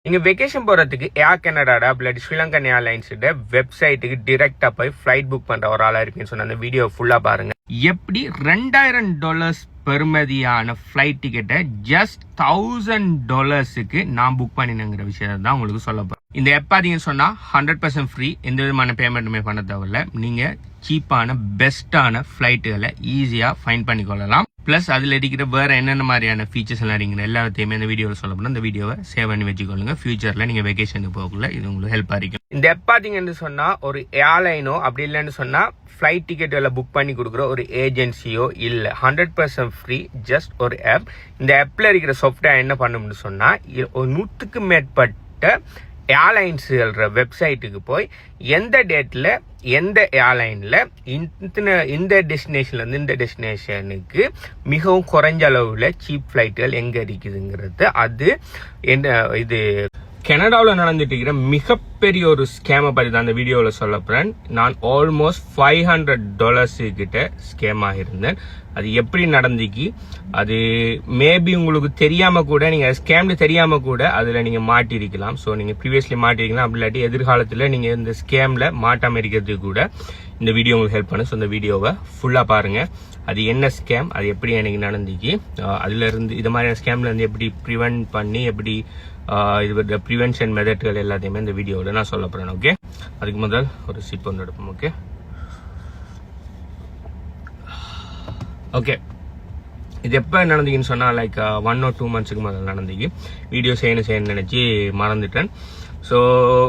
நீங்க வெக்கேஷன் போறதுக்கு ஏர் கனடாடா இல்லாட்டி ஸ்ரீலங்கன் ஏர்லைன்ஸோட வெப்சைட்டுக்கு டிரெக்டா போய் ஃபிளைட் புக் பண்ற ஒரு ஆளா இருப்பீங்கன்னு சொன்ன அந்த வீடியோ ஃபுல்லா பாருங்க. எப்படி $2000 பெறுமதியான ஃபிளைட் டிக்கெட்டை ஜஸ்ட் $1000 நான் புக் பண்ணினங்கிற விஷயத்தை தான் உங்களுக்கு சொல்ல போறேன். இந்த ஆப் பாத்தீங்கன்னு சொன்னா 100% ஃப்ரீ, எந்த விதமான பேமெண்ட்டுமே பண்ண தேவையில்ல. நீங்க சீப்பான பெஸ்டான ஃபிளைட்டுகளை ஈஸியா ஃபைண்ட் பண்ணிக்கொள்ளலாம். பிளஸ் அதுல இருக்கிற வேற என்னென்ன மாதிரியான ஃபீச்சர்ஸ் எல்லாம் இருக்கிற எல்லாத்தையுமே இந்த வீடியோவில் சொல்ல போனா இந்த வீடியோவை சேவ் பண்ணி வச்சுக்கொள்ளுங்க. ஃபியூச்சர்ல நீங்க வெக்கேஷனுக்கு போகக்குள்ள இது உங்களுக்கு ஹெல்ப்பா இருக்கும். இந்த ஆப் பாத்தீங்கன்னு சொன்னா ஒரு ஏர்லைனோ அப்படி இல்லைன்னு சொன்னா ஃபிளைட் டிக்கெட் எல்லாம் புக் பண்ணி கொடுக்குற ஒரு ஏஜென்சியோ இல்ல, 100% ஃப்ரீ, ஜஸ்ட் ஒரு ஆப். இந்த ஆப்ல இருக்கிற சாஃப்ட்வேர் என்ன பண்ணும்னு சொன்னா 100க்கு மேற்பட்ட ஏர்லைன்ஸ் வெப்சைட்டுக்கு போய் எந்த டேட்ல எந்த ஏர்லைன்ல இந்த டெஸ்டினேஷன்ல இருந்து இந்த டெஸ்டினேஷனுக்கு மிகவும் குறைஞ்ச அளவுல சீப் ஃபிளைட்டுகள் எங்க இருக்குதுங்கிறது அது என்ன இது கனடாவில் நடந்துட்டு இருக்கிற மிகப்பெரிய ஒரு ஸ்கேமை பத்தி தான் அந்த வீடியோவில் சொல்ல போறேன். நான் ஆல்மோஸ்ட் $500 கிட்ட ஸ்கேம் ஆகிருந்தேன். அது எப்படி நடந்துக்கு, அது மேபி உங்களுக்கு தெரியாம கூட, நீங்க ஸ்கேம்ல தெரியாம கூட அதுல நீங்க மாட்டிருக்கலாம். ஸோ நீங்க ப்ரீவியஸ்லி மாட்டிருக்கலாம், அப்படி இல்லாட்டி எதிர்காலத்துல நீங்க இந்த ஸ்கேம்ல மாட்டாம இருக்கிறதுக்கு கூட இந்த வீடியோ உங்களுக்கு ஹெல்ப் பண்ணும். ஸோ இந்த வீடியோவை ஃபுல்லா பாருங்க. அது என்ன ஸ்கேம், அது எப்படி எனக்கு நடந்துச்சு, அதுல இருந்து இது மாதிரியான ஸ்கேம்ல இருந்து எப்படி ப்ரிவென்ட் பண்ணி எப்படி இது ப்ரிவென்ஷன் மெத்தட்கள் எல்லாத்தையுமே இந்த வீடியோவில் நான் சொல்ல போறேன். ஓகே, அதுக்கு முதல் ஒரு சிப் ஒன்று எடுப்போம். ஓகே ஓகே இது எப்போ நடந்தீங்கன்னு சொன்னா லைக் 1 or 2 months முதல்ல நடந்தீங்க. வீடியோ செய்யணும் நினைச்சு மறந்துட்டேன். ஸோ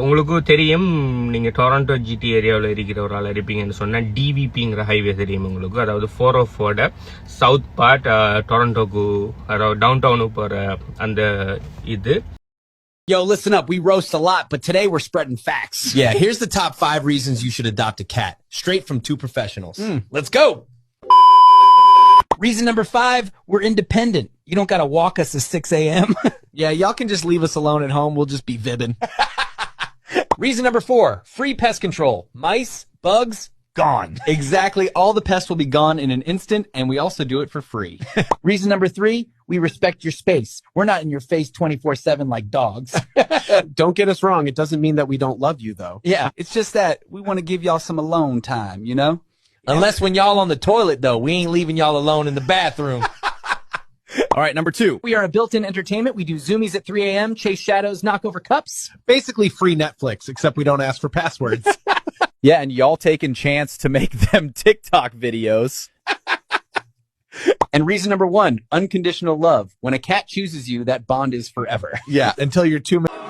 உங்களுக்கு தெரியும், நீங்க டொரண்டோ ஜிடி ஏரியாவில் இருக்கிற ஒரு ஆள் இருப்பீங்கன்னு சொன்னா டிவிபிங்கிற ஹைவே தெரியும் உங்களுக்கு. அதாவது 404 சவுத் பார்ட் டொரண்டோக்கு அதாவது டவுன் டவுனுக்கு போற அந்த இது. Yo, listen up. We roast a lot, but today we're spreading facts. Yeah, here's the top 5 reasons you should adopt a cat. Straight from 2 professionals. Let's go. Reason number 5, we're independent. You don't gotta walk us at 6 a.m. Yeah, y'all can just leave us alone at home. We'll just be vibbing. Reason number 4, free pest control. Mice, bugs, gone. Exactly. All the pests will be gone in an instant, and we also do it for free. Reason number 3, we respect your space. We're not in your face 24/7 like dogs. Don't get us wrong. It doesn't mean that we don't love you, though. Yeah, it's just that we want to give y'all some alone time, you know? Unless when y'all on the toilet, though, we ain't leaving y'all alone in the bathroom. All right, number 2. We are a built-in entertainment. We do zoomies at 3 a.m., chase shadows, knock over cups. Basically free Netflix, except we don't ask for passwords. Yeah, and y'all taking chance to make them TikTok videos. And reason number 1, unconditional love. When a cat chooses you, that bond is forever. Yeah, until you're 2 minutes.